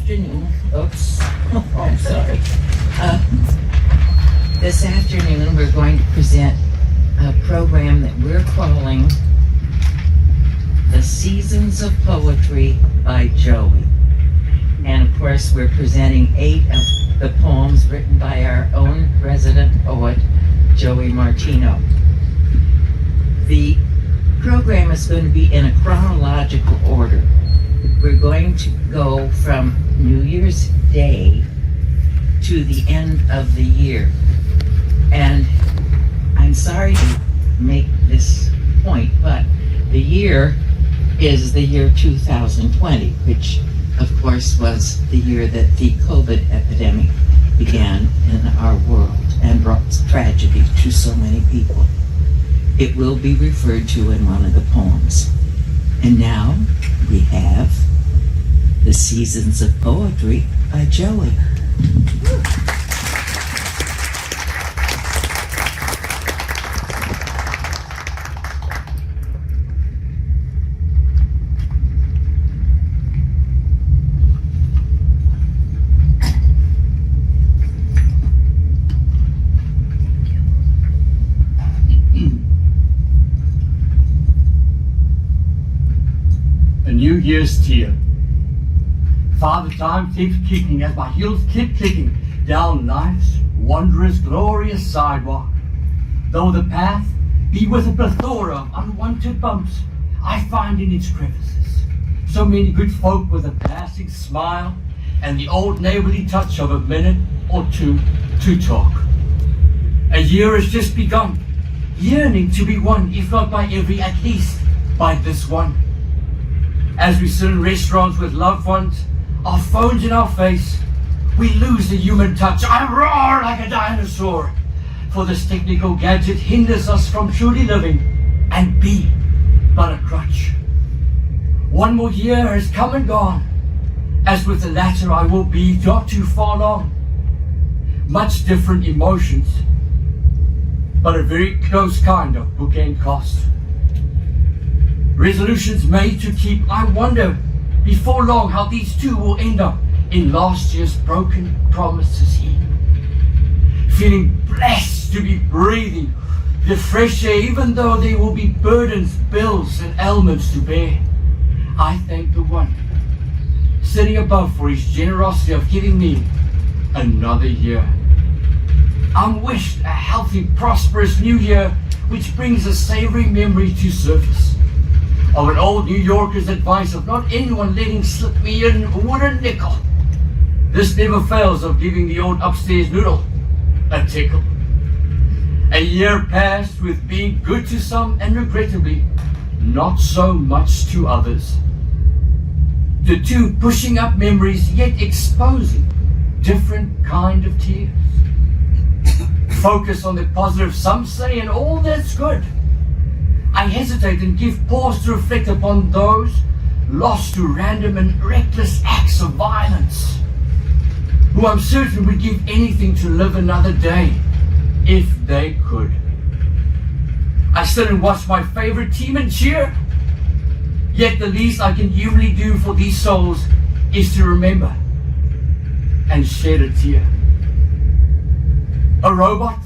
afternoon, oops, I'm sorry. This afternoon, we're going to present a program that we're calling The Seasons of Poetry by Joey. And of course, we're presenting 8 of the poems written by our own resident poet, Joey Martino. The program is going to be in a chronological order. We're going to go from New Year's Day to the end of the year. And I'm sorry to make this point, but the year is the year 2020, which of course was the year that the COVID epidemic began in our world and brought tragedy to so many people. It will be referred to in one of the poems. And now we have The Seasons of Poetry by Joey. New Year's tear. Father Time keeps kicking as my heels keep clicking down life's wondrous, glorious sidewalk. Though the path be with a plethora of unwanted bumps, I find in its crevices so many good folk with a passing smile and the old neighborly touch of a minute or two to talk. A year has just begun, yearning to be won, if not by every, at least by this one. As we sit in restaurants with loved ones, our phones in our face, we lose the human touch. I roar like a dinosaur, for this technical gadget hinders us from truly living and be but a crutch. One more year has come and gone, as with the latter I will be not too far long. Much different emotions, but a very close kind of bookend cost. Resolutions made to keep, I wonder before long how these two will end up in last year's broken promises heap. Feeling blessed to be breathing the fresh air, even though there will be burdens, bills and ailments to bear. I thank the one sitting above for his generosity of giving me another year. I'm wished a healthy, prosperous new year, which brings a savory memory to surface of an old New Yorker's advice of not anyone letting slip me in a wooden nickel. This never fails of giving the old upstairs noodle a tickle. A year passed with being good to some and regrettably not so much to others. The two pushing up memories yet exposing different kind of tears. Focus on the positive, some say, and all that's good. I hesitate and give pause to reflect upon those lost to random and reckless acts of violence, who I'm certain would give anything to live another day if they could. I sit and watch my favorite team and cheer, yet the least I can humanly do for these souls is to remember and shed a tear. A robot?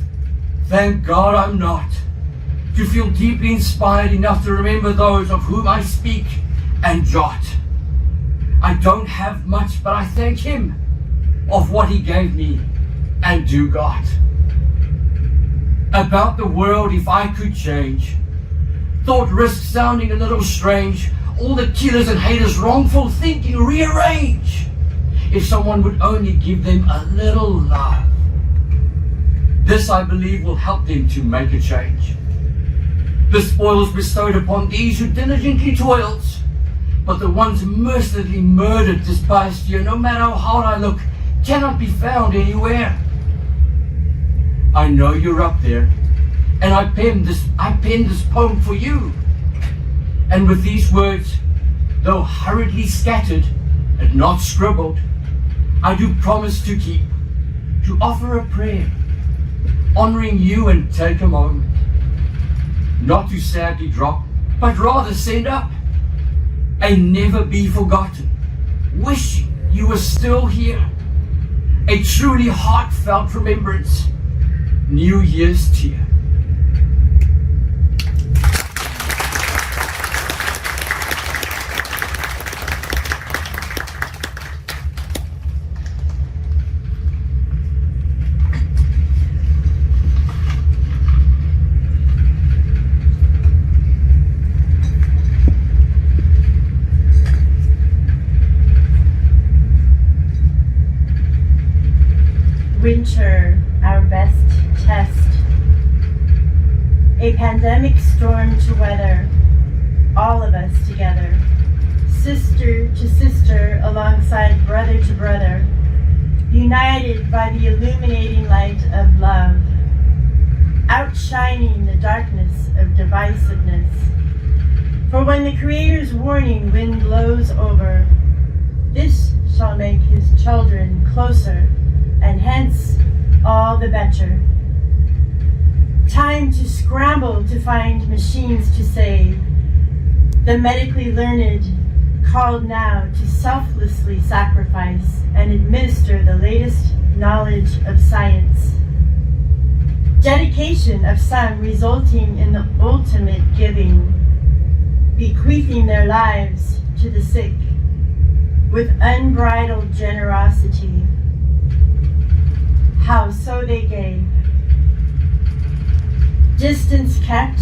Thank God I'm not. To feel deeply inspired enough to remember those of whom I speak and jot. I don't have much, but I thank him of what he gave me and do got. About the world, if I could change, thought risk sounding a little strange, all the killers and haters wrongful thinking rearrange. If someone would only give them a little love, this I believe will help them to make a change. The spoils bestowed upon these who diligently toils, but the ones mercilessly murdered this past year, no matter how hard I look, cannot be found anywhere. I know you're up there, and I penned this poem for you. And with these words, though hurriedly scattered and not scribbled, I do promise to keep, to offer a prayer, honoring you and take a moment, not to sadly drop, but rather send up a never be forgotten, wishing you were still here. A truly heartfelt remembrance. New Year's tear. Winter, our best test. A pandemic storm to weather, all of us together, sister to sister alongside brother to brother, united by the illuminating light of love, outshining the darkness of divisiveness. For when the Creator's warning wind blows over, this shall make his children closer, and hence all the better. Time to scramble to find machines to save. The medically learned called now to selflessly sacrifice and administer the latest knowledge of science. Dedication of some resulting in the ultimate giving, bequeathing their lives to the sick with unbridled generosity. How so they gave. Distance kept,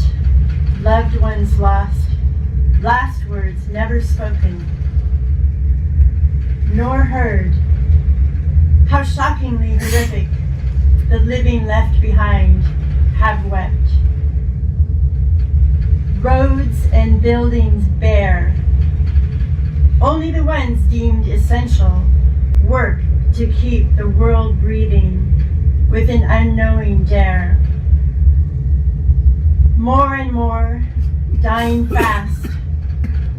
loved ones lost, last words never spoken, nor heard. How shockingly horrific the living left behind have wept. Roads and buildings bare. Only the ones deemed essential work to keep the world breathing with an unknowing dare. More and more, dying fast,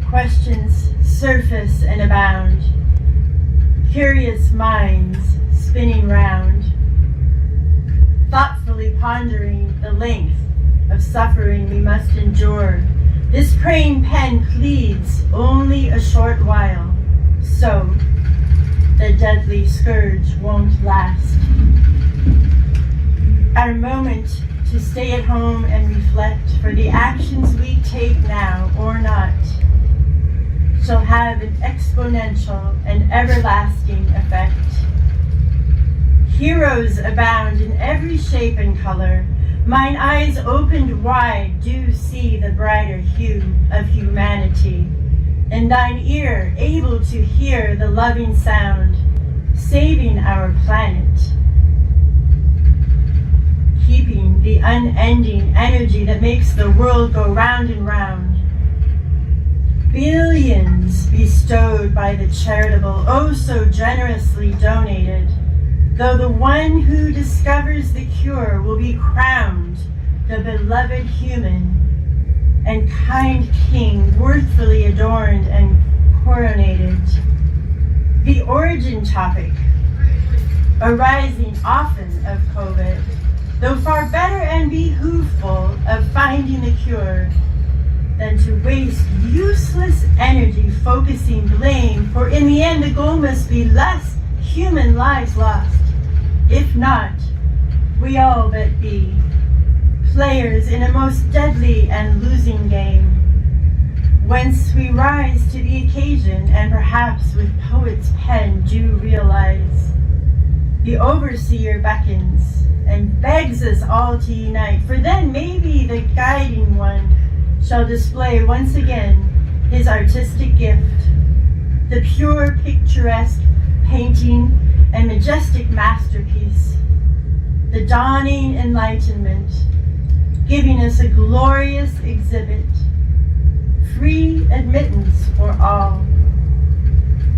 questions surface and abound, curious minds spinning round, thoughtfully pondering the length of suffering we must endure. This praying pen pleads only a short while, so the deadly scourge won't last. Our moment to stay at home and reflect, for the actions we take now or not shall have an exponential and everlasting effect. Heroes abound in every shape and color. Mine eyes opened wide do see the brighter hue of humanity, and thine ear able to hear the loving sound, saving our planet, keeping the unending energy that makes the world go round and round. Billions bestowed by the charitable, oh so generously donated, though the one who discovers the cure will be crowned the beloved human and kind king, worthily adorned and coronated. The origin topic, arising often of COVID, though far better and behooveful of finding the cure than to waste useless energy focusing blame, for in the end the goal must be less human lives lost. If not, we all but be players in a most deadly and losing game, whence we rise to the occasion and perhaps with poet's pen do realize. The overseer beckons and begs us all to unite, for then maybe the guiding one shall display once again his artistic gift, the pure picturesque painting and majestic masterpiece, the dawning enlightenment, giving us a glorious exhibit, free admittance for all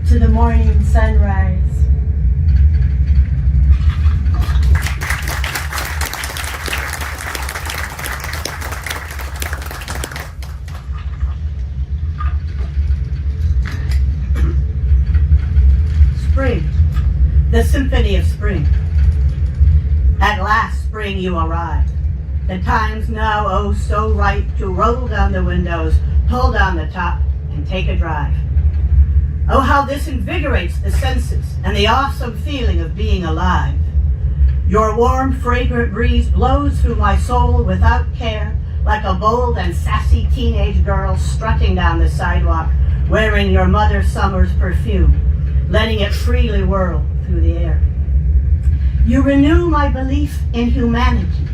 to the morning sunrise. Spring, the symphony of spring. At last spring you arrive. The time's now oh so right to roll down the windows, pull down the top, and take a drive. Oh, how this invigorates the senses and the awesome feeling of being alive. Your warm, fragrant breeze blows through my soul without care, like a bold and sassy teenage girl strutting down the sidewalk, wearing your mother's summer's perfume, letting it freely whirl through the air. You renew my belief in humanity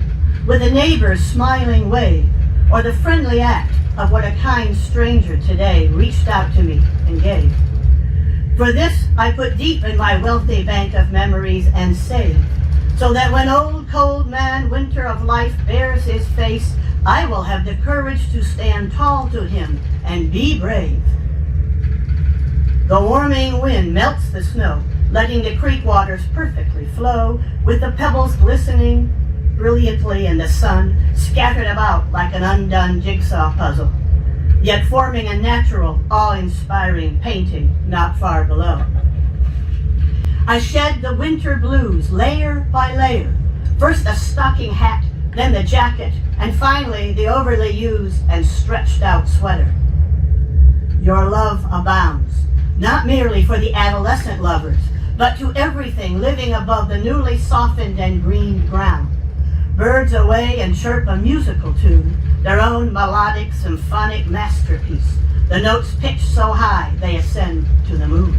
with a neighbor's smiling wave, or the friendly act of what a kind stranger today reached out to me and gave. For this I put deep in my wealthy bank of memories and save, so that when old cold man winter of life bears his face, I will have the courage to stand tall to him and be brave. The warming wind melts the snow, letting the creek waters perfectly flow, with the pebbles glistening brilliantly in the sun, scattered about like an undone jigsaw puzzle, yet forming a natural, awe-inspiring painting not far below. I shed the winter blues layer by layer, first a stocking hat, then the jacket, and finally the overly used and stretched out sweater. Your love abounds, not merely for the adolescent lovers, but to everything living above the newly softened and greened ground. Birds away and chirp a musical tune, their own melodic symphonic masterpiece, the notes pitched so high they ascend to the moon.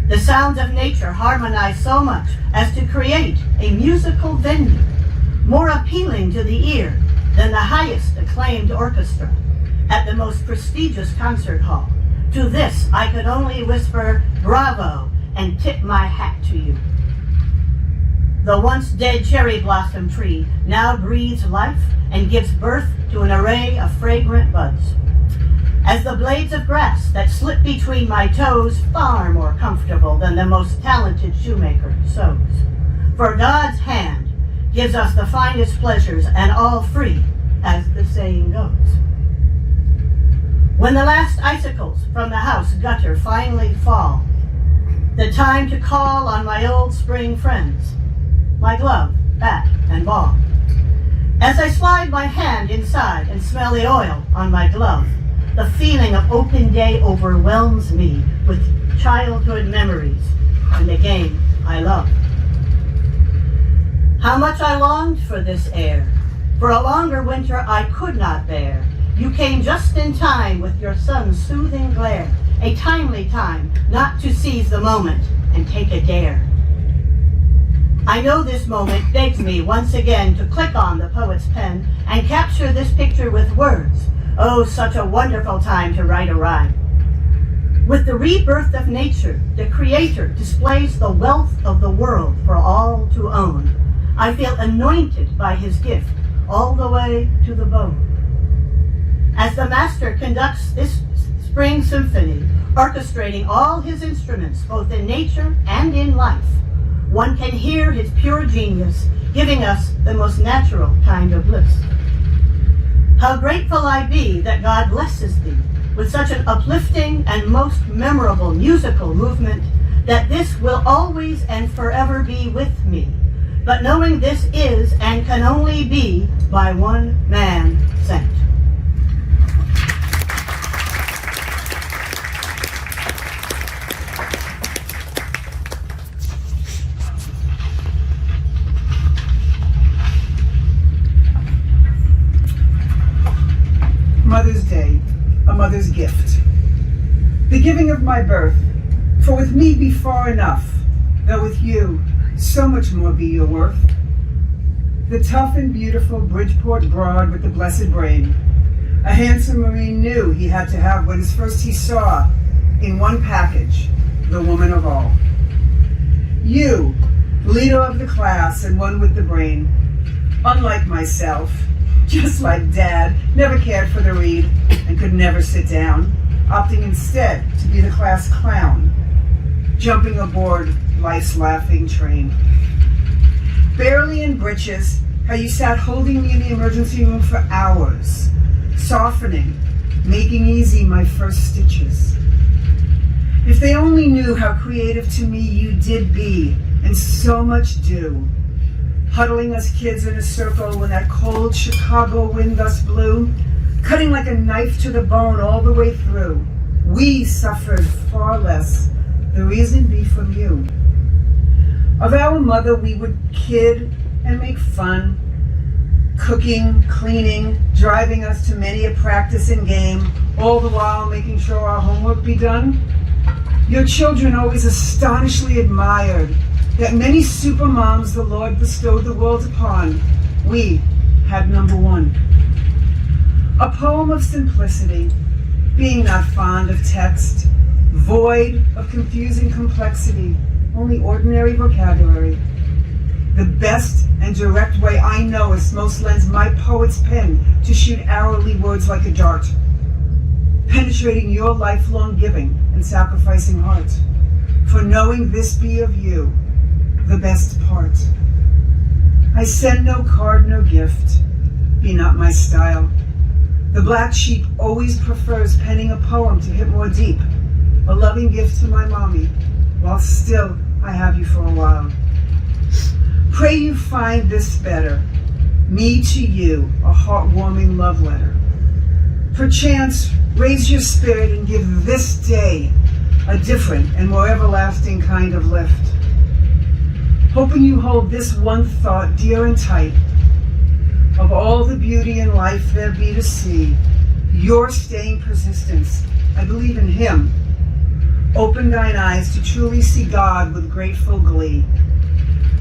The sounds of nature harmonize so much as to create a musical venue, more appealing to the ear than the highest acclaimed orchestra at the most prestigious concert hall. To this I could only whisper, bravo, and tip my hat to you. The once dead cherry blossom tree now breathes life and gives birth to an array of fragrant buds. As the blades of grass that slip between my toes, far more comfortable than the most talented shoemaker sews. For God's hand gives us the finest pleasures, and all free, as the saying goes. When the last icicles from the house gutter finally fall, the time to call on my old spring friends, my glove, bat, and ball. As I slide my hand inside and smell the oil on my glove, the feeling of open day overwhelms me with childhood memories and the game I love. How much I longed for this air, for a longer winter I could not bear. You came just in time with your sun's soothing glare, a timely time not to seize the moment and take a dare. I know this moment begs me once again to click on the poet's pen and capture this picture with words. Oh, such a wonderful time to write a rhyme. With the rebirth of nature, the Creator displays the wealth of the world for all to own. I feel anointed by his gift all the way to the bone. As the master conducts this spring symphony, orchestrating all his instruments both in nature and in life, one can hear his pure genius giving us the most natural kind of bliss. How grateful I be that God blesses thee with such an uplifting and most memorable musical movement, that this will always and forever be with me. But knowing this is and can only be by one man sent. Mother's Day, a mother's gift. The giving of my birth, for with me be far enough, though with you so much more be your worth. The tough and beautiful Bridgeport broad with the blessed brain, a handsome Marine knew he had to have what is first he saw in one package, the woman of all. You, leader of the class and one with the brain, unlike myself, just like Dad, never cared for the read and could never sit down, opting instead to be the class clown, jumping aboard life's laughing train. Barely in breeches, how you sat holding me in the emergency room for hours, softening, making easy my first stitches. If they only knew how creative to me you did be, and so much do. Huddling us kids in a circle when that cold Chicago wind gust blew, cutting like a knife to the bone all the way through, We suffered far less, the reason be from you. Of our mother we would kid and make fun, cooking, cleaning, driving us to many a practice and game, all the while making sure our homework be done. Your children always astonishingly admired that many super moms the Lord bestowed the world upon. We had number one. A poem of simplicity, being not fond of text, void of confusing complexity, only ordinary vocabulary. The best and direct way I knowest most lends my poet's pen to shoot hourly words like a dart, penetrating your lifelong giving and sacrificing heart. For knowing this be of you, the best part. I send no card, no gift, be not my style. The black sheep always prefers penning a poem to hit more deep, a loving gift to my mommy, while still I have you for a while. Pray you find this better, me to you, a heartwarming love letter. Perchance, raise your spirit and give this day a different and more everlasting kind of lift. Hoping you hold this one thought dear and tight, of all the beauty in life there be to see, your staying persistence, I believe in Him. Open thine eyes to truly see God with grateful glee,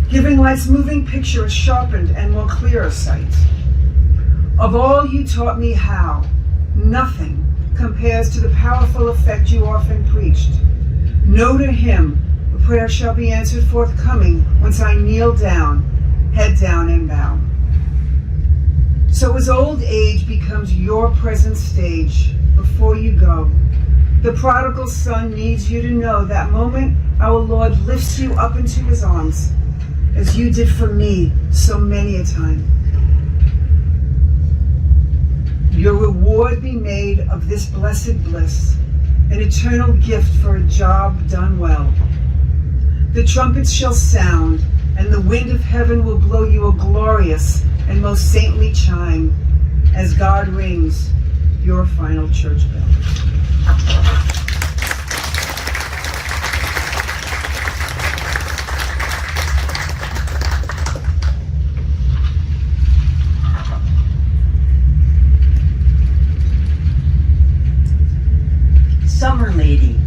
giving life's moving picture a sharpened and more clearer sight. Of all you taught me how, nothing compares to the powerful effect you often preached. Know to Him the prayer shall be answered forthcoming once I kneel down, head down and bow. So as old age becomes your present stage, before you go, the prodigal son needs you to know that moment our Lord lifts you up into His arms, as you did for me so many a time. Your reward be made of this blessed bliss, an eternal gift for a job done well. The trumpets shall sound, and the wind of heaven will blow you a glorious and most saintly chime, as God rings your final church bell. Summer lady.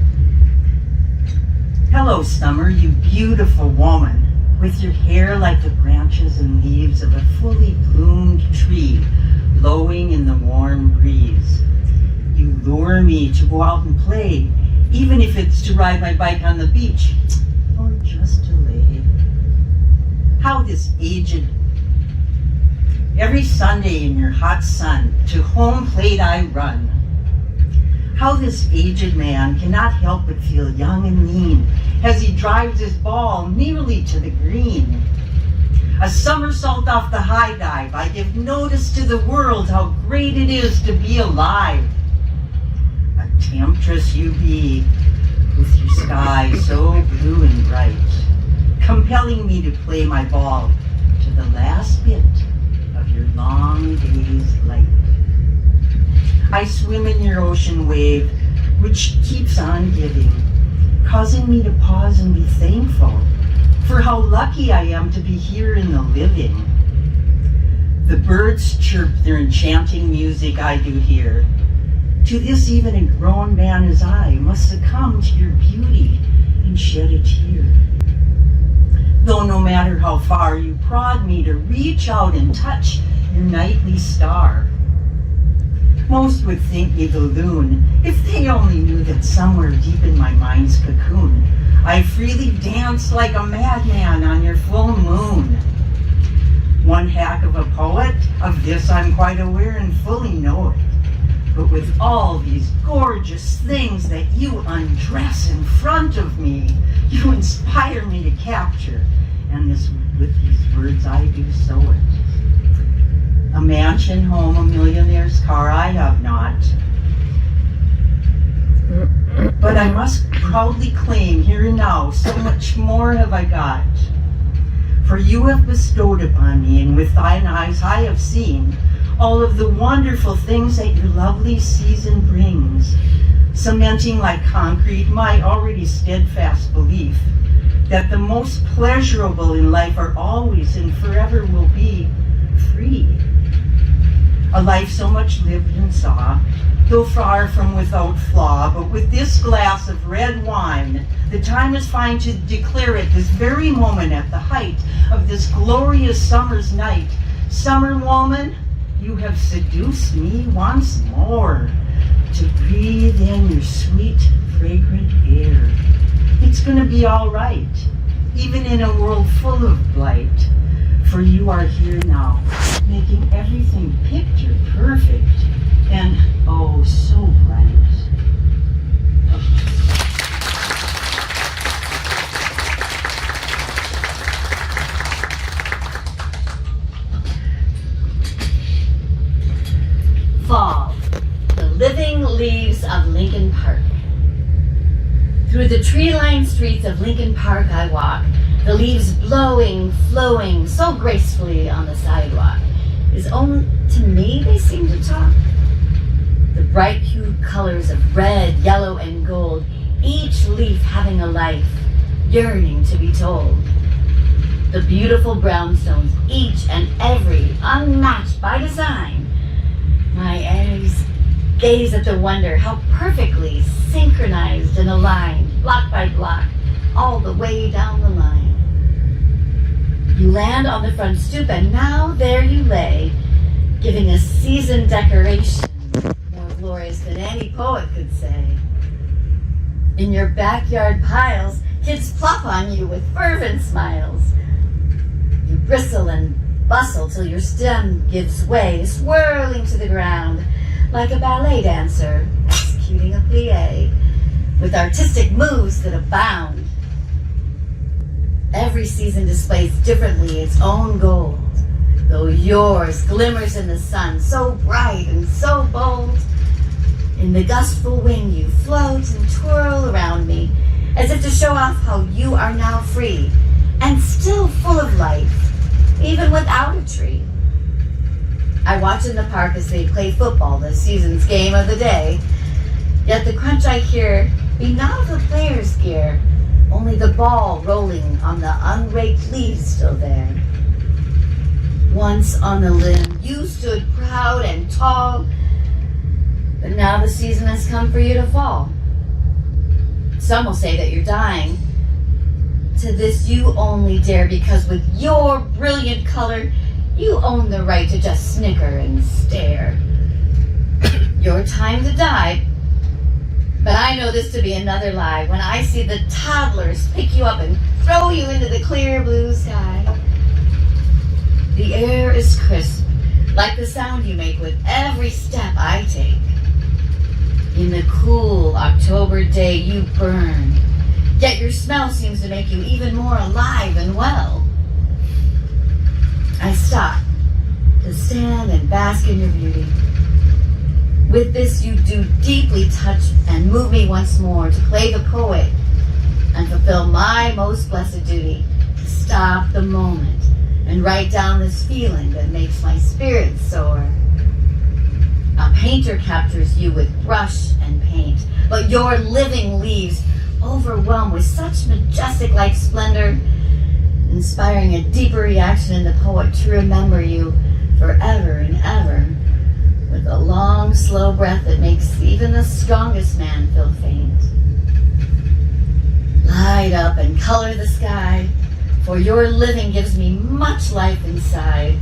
Hello, Summer, you beautiful woman, with your hair like the branches and leaves of a fully bloomed tree blowing in the warm breeze. You lure me to go out and play, even if it's to ride my bike on the beach, or just to lay. How this aged, every Sunday in your hot sun, to home plate I run. How this aged man cannot help but feel young and lean as he drives his ball nearly to the green. A somersault off the high dive, I give notice to the world how great it is to be alive. A temptress you be, with your sky so blue and bright, compelling me to play my ball to the last bit of your long day's light. I swim in your ocean wave, which keeps on giving, causing me to pause and be thankful for how lucky I am to be here in the living. The birds chirp their enchanting music I do hear. To this even a grown man as I must succumb to your beauty and shed a tear. Though no matter how far you prod me to reach out and touch your nightly star, most would think me the loon if they only knew that somewhere deep in my mind's cocoon I freely dance like a madman on your full moon. One hack of a poet, of this I'm quite aware and fully know it. But with all these gorgeous things that you undress in front of me, you inspire me to capture, and with these words I do sow it. A mansion, home, a millionaire's car I have not. But I must proudly claim here and now, so much more have I got. For you have bestowed upon me, and with thine eyes I have seen all of the wonderful things that your lovely season brings. cementing like concrete my already steadfast belief that the most pleasurable in life are always and forever will be free. A life so much lived and saw, though far from without flaw, but with this glass of red wine, the time is fine to declare it this very moment at the height of this glorious summer's night. Summer woman, you have seduced me once more to breathe in your sweet, fragrant air. It's gonna be all right, even in a world full of blight, for you are here now, making everything picture perfect and oh, so bright. Fall, the living leaves of Lincoln Park. Through the tree-lined streets of Lincoln Park I walk, the leaves blowing, flowing so gracefully on the sidewalk. Is only to me they seem to talk. The bright-hued colors of red, yellow, and gold, each leaf having a life, yearning to be told. The beautiful brownstones, each and every unmatched by design. My eyes gaze at the wonder, how perfectly synchronized and aligned, block by block, all the way down the line. You land on the front stoop and now there you lay, giving a seasoned decoration more glorious than any poet could say. In your backyard piles, kids plop on you with fervent smiles. You bristle and bustle till your stem gives way, swirling to the ground like a ballet dancer executing a plie with artistic moves that abound. Every season displays differently its own gold, though yours glimmers in the sun so bright and so bold. In the gustful wind you float and twirl around me, as if to show off how you are now free and still full of life, even without a tree. I watch in the park as they play football, the season's game of the day. Yet the crunch I hear be not of the player's gear, only the ball rolling on the unraked leaves still there. Once on the limb, you stood proud and tall, but now the season has come for you to fall. Some will say that you're dying. To this you only dare, because with your brilliant color, you own the right to just snicker and stare. Your time to die, but I know this to be another lie when I see the toddlers pick you up and throw you into the clear blue sky. The air is crisp, like the sound you make with every step I take. In the cool October day you burn, yet your smell seems to make you even more alive and well. I stop to stand and bask in your beauty. With this you do deeply touch and move me once more to play the poet and fulfill my most blessed duty, to stop the moment and write down this feeling that makes my spirit soar. A painter captures you with brush and paint, but your living leaves overwhelmed with such majestic-like splendor, inspiring a deeper reaction in the poet to remember you forever and ever, with a long, slow breath that makes even the strongest man feel faint. Light up and color the sky, for your living gives me much life inside.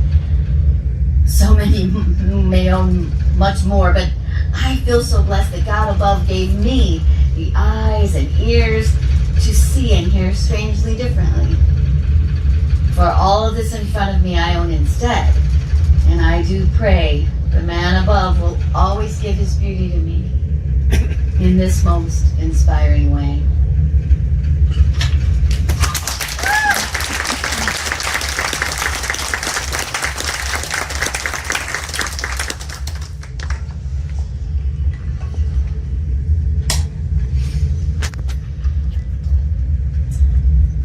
So many may own much more, but I feel so blessed that God above gave me the eyes and ears to see and hear strangely differently. For all of this in front of me I own instead, and I do pray the man above will always give his beauty to me in this most inspiring way.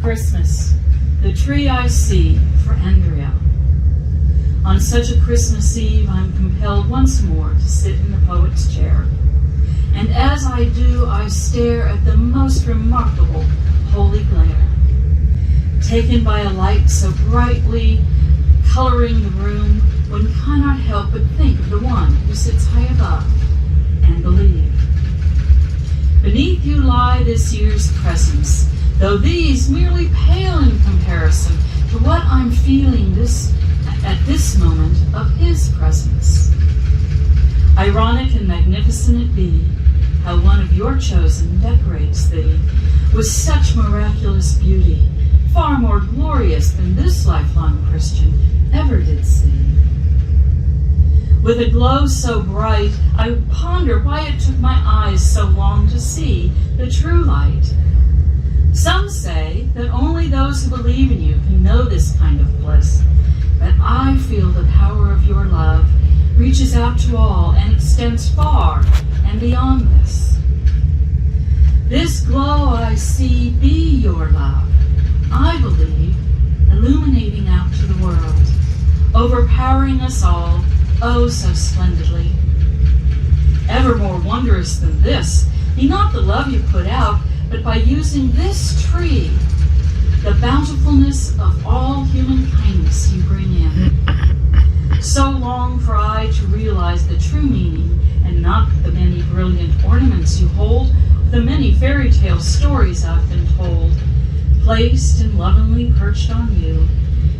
Christmas, the tree I see for Andrea. On such a Christmas Eve, I'm compelled once more to sit in the poet's chair and as I do, I stare at the most remarkable holy glare, taken by a light so brightly coloring the room, one cannot help but think of the one who sits high above and believe. Beneath you lie this year's presents, though these merely pale in comparison to what I'm feeling at this moment of his presence. Ironic and magnificent it be, how one of your chosen decorates thee with such miraculous beauty, far more glorious than this lifelong Christian ever did see. With a glow so bright, I ponder why it took my eyes so long to see the true light. Some say that only those who believe in you can know this kind of bliss, but I feel the power of your love reaches out to all and extends far and beyond this. This glow I see be your love, I believe, illuminating out to the world, overpowering us all, oh so splendidly. Ever more wondrous than this, be not the love you put out, but by using this tree, the bountifulness of all human kindness you bring in. So long for I to realize the true meaning, and not the many brilliant ornaments you hold, the many fairy tale stories I've been told. Placed and lovingly perched on you,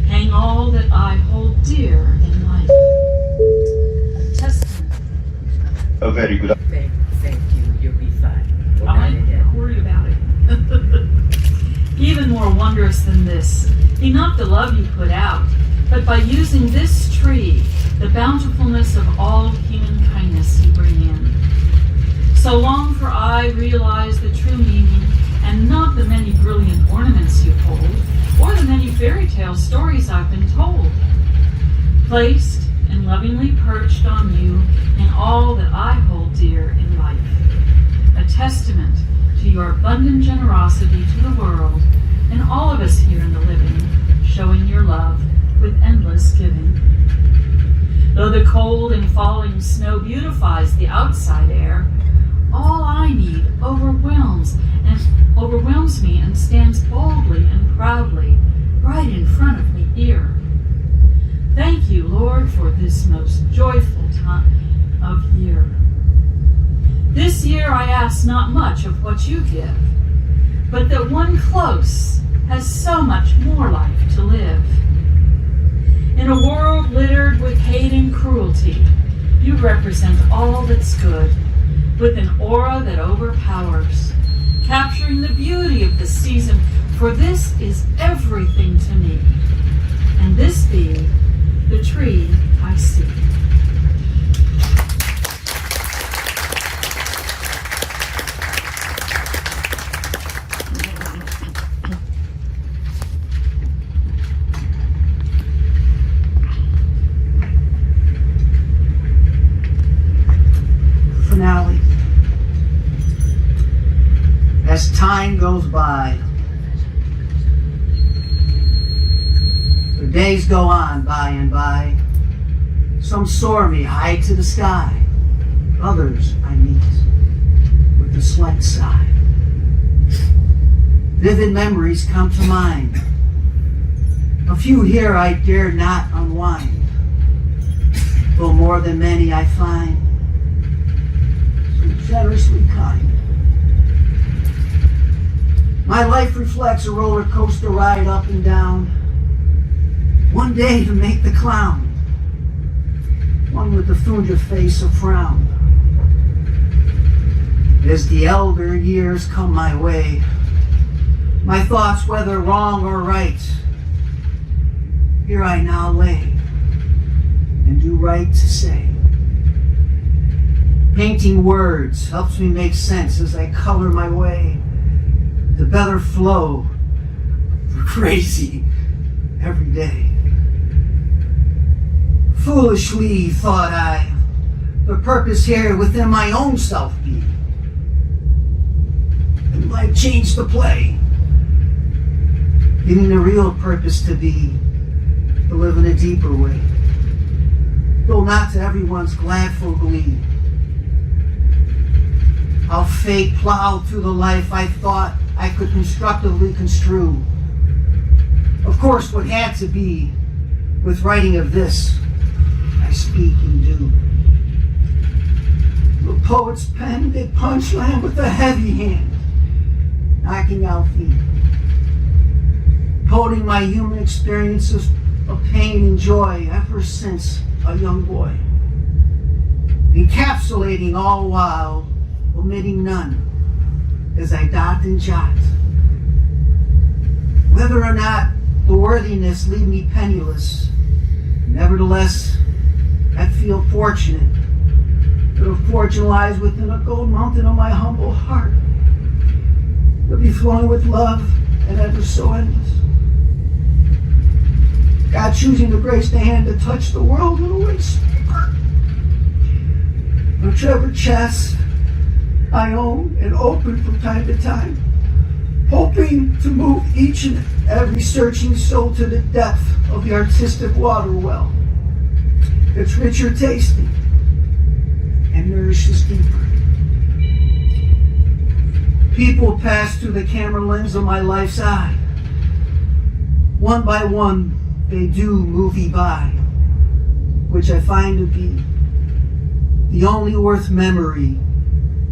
hang all that I hold dear in life. A testament. A very good. Thank you. You'll be fine. I'm not worried about it. Even more wondrous than this, be not the love you put out, but by using this tree, the bountifulness of all human kindness you bring in. So long for I realize the true meaning, and not the many brilliant ornaments you hold, or the many fairy tale stories I've been told. Placed and lovingly perched on you in all that I hold dear in life. A testament to your abundant generosity to the world, and all of us here in the living, showing your love with endless giving. Though the cold and falling snow beautifies the outside air, all I need overwhelms me and stands boldly and proudly right in front of me here. Thank you, Lord, for this most joyful time of year. This year I ask not much of what you give, but that one close has so much more life to live. In a world littered with hate and cruelty, you represent all that's good, with an aura that overpowers, capturing the beauty of the season, for this is everything to me, and this be the tree I see. Finale. As time goes by, the days go on by and by. Some soar me high to the sky. Others I meet with a slight sigh. Vivid memories come to mind. A few here I dare not unwind, though more than many I find so generously kind. My life reflects a roller coaster ride up and down. One day to make the clown, one with the Funja face a frown. As the elder years come my way, my thoughts, whether wrong or right, here I now lay and do right to say. Painting words helps me make sense as I color my way to better flow for crazy every day. Foolishly thought I, the purpose here within my own self be, and life changed the play, giving the real purpose to be, to live in a deeper way, though not to everyone's gladful glee. how fate plowed through the life I thought I could constructively construe. Of course, what had to be, with writing of this, I speak and do. The poet's pen did punchline with a heavy hand, knocking out feet. Coding my human experiences of pain and joy ever since a young boy. Encapsulating all while omitting none as I dot and jot. Whether or not the worthiness leave me penniless, nevertheless, I feel fortunate that a fortune lies within a gold mountain of my humble heart. To be flowing with love and ever so endless. God choosing to grace the hand to touch the world in a way sweeper. A treasure chest I own and open from time to time, hoping to move each and every searching soul to the depth of the artistic water well. It's richer tasting and nourishes deeper. People pass through the camera lens of my life's eye. One by one, they do movie by, which I find to be the only worth memory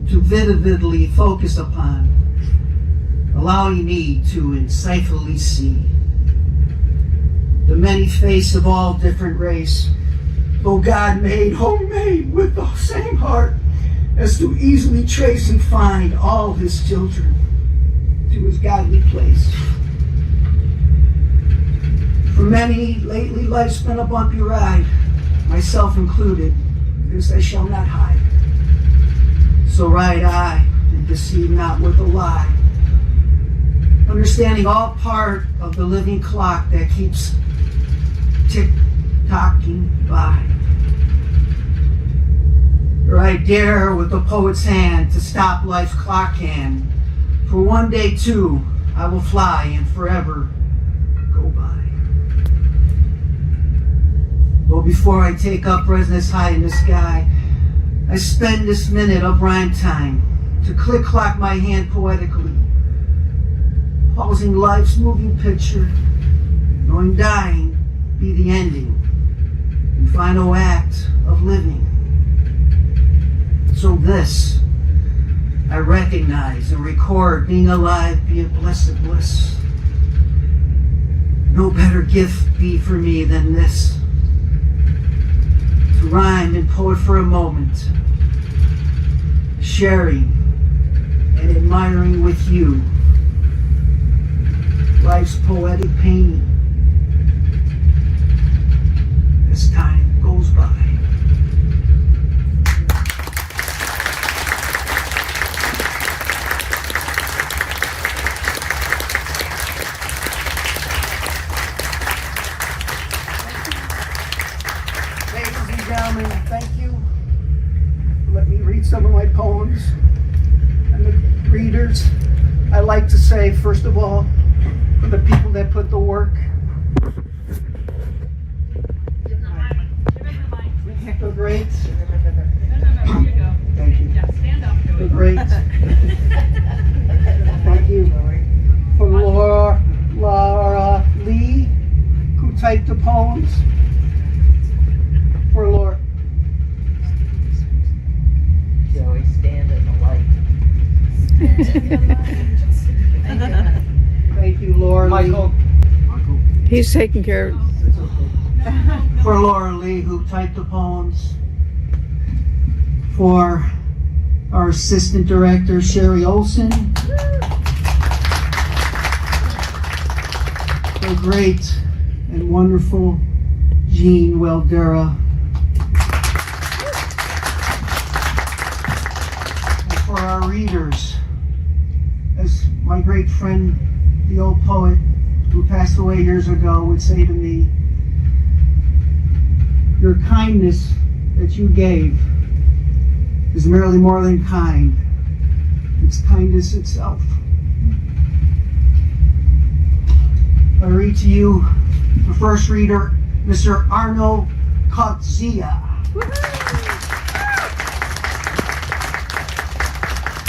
to vividly focus upon, allowing me to insightfully see the many face of all different race, though God made homemade with the same heart as to easily trace and find all his children to his godly place. For many, lately life's been a bumpy ride, myself included, this I shall not hide. So ride I, and deceive not with a lie, understanding all part of the living clock that keeps tick-tocking by. Or I dare with the poet's hand to stop life's clock hand, for one day too I will fly and forever go by. Though before I take up residence high in the sky, I spend this minute of rhyme time to click-clock my hand poetically, pausing life's moving picture, knowing dying be the ending and final act of living. So this, I recognize and record being alive be a blessed bliss. No better gift be for me than this, to rhyme and poet for a moment, sharing and admiring with you life's poetic painting as time goes by. Ladies and gentlemen, thank you. Let me read some of my poems. And the readers, I like to say, first of all, for the people that put the work. The great. Thank you. The great. Thank you. For Laura Lee, who typed the poems. For Laura. Joey, stand in the light. Thank you, Laura Lee. He's taking care of For Laura Lee, who typed the poems. For our assistant director, Sherry Olson. The great and wonderful Jean Weldera. And for our readers, as my great friend, the old poet who passed away years ago, would say to me, your kindness that you gave is merely more than kind. It's kindness itself. I read to you the first reader, Mr. Arno Kotzia.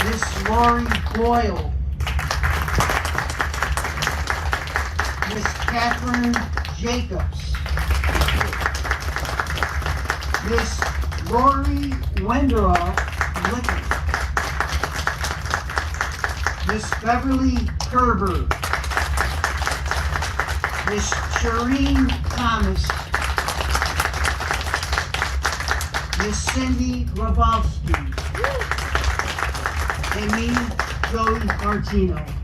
Miss Lori Boyle, Miss Catherine Jacobs, Miss Lori Wenderoff Licken, Miss Beverly Kerber, Miss Shireen Thomas, Miss Cindy Grabowski, and me, Joey Martino.